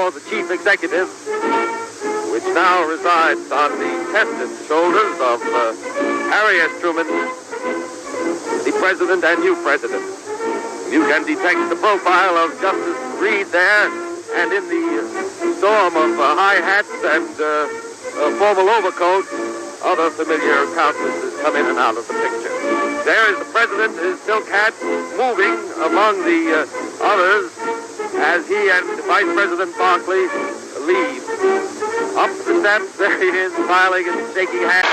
now the chief executive, which now resides on the tested shoulders of Harry S. Truman, the president and new president. You can detect the profile of Justice Reed there, and in the storm of high hats and formal overcoats, other familiar countenances come in and out of the picture. There is the president, his silk hat, moving among the others as he and Vice President Barclay leave. Up the steps, there he is, smiling and shaking hands.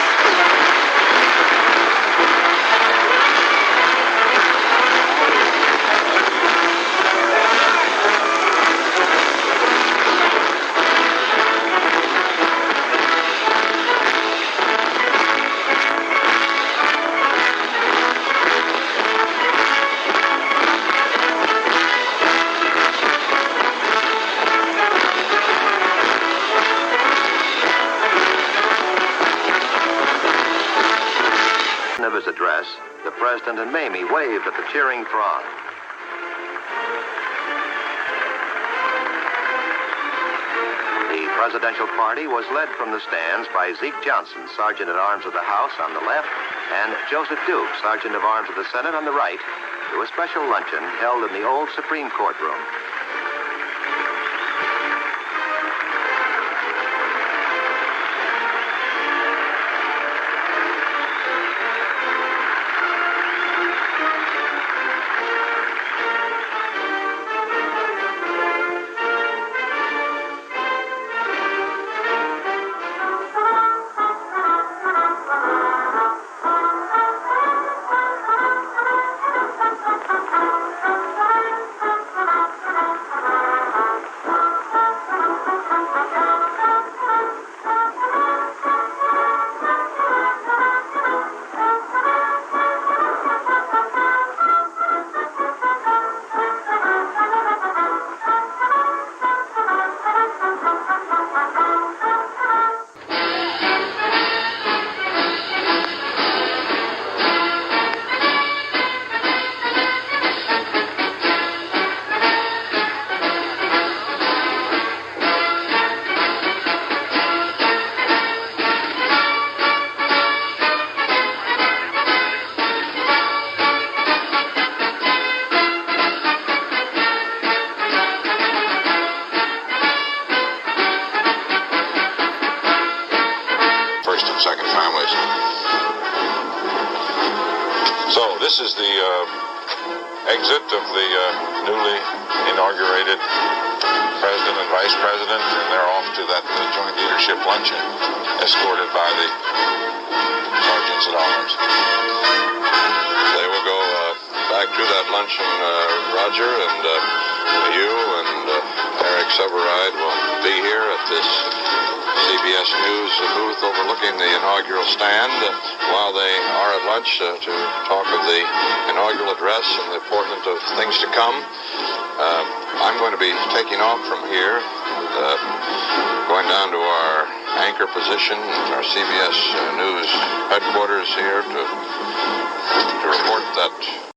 Of his address, the President and Mamie waved at the cheering throng. The presidential party was led from the stands by Zeke Johnson, Sergeant-at-Arms of the House, on the left, and Joseph Duke, Sergeant-at-Arms of the Senate, on the right, to a special luncheon held in the old Supreme Court room. First and second families. So this is the exit of the newly inaugurated President and Vice President, and they're off to that joint leadership luncheon, escorted by the Sergeants at Arms. They will go back to that luncheon, Roger, and you and Eric Severide will be here at this CBS News booth overlooking the inaugural stand while they are at lunch to talk of the inaugural address and the portent of things to come. I'm going to be taking off from here, going down to our anchor position, our CBS News headquarters here to report that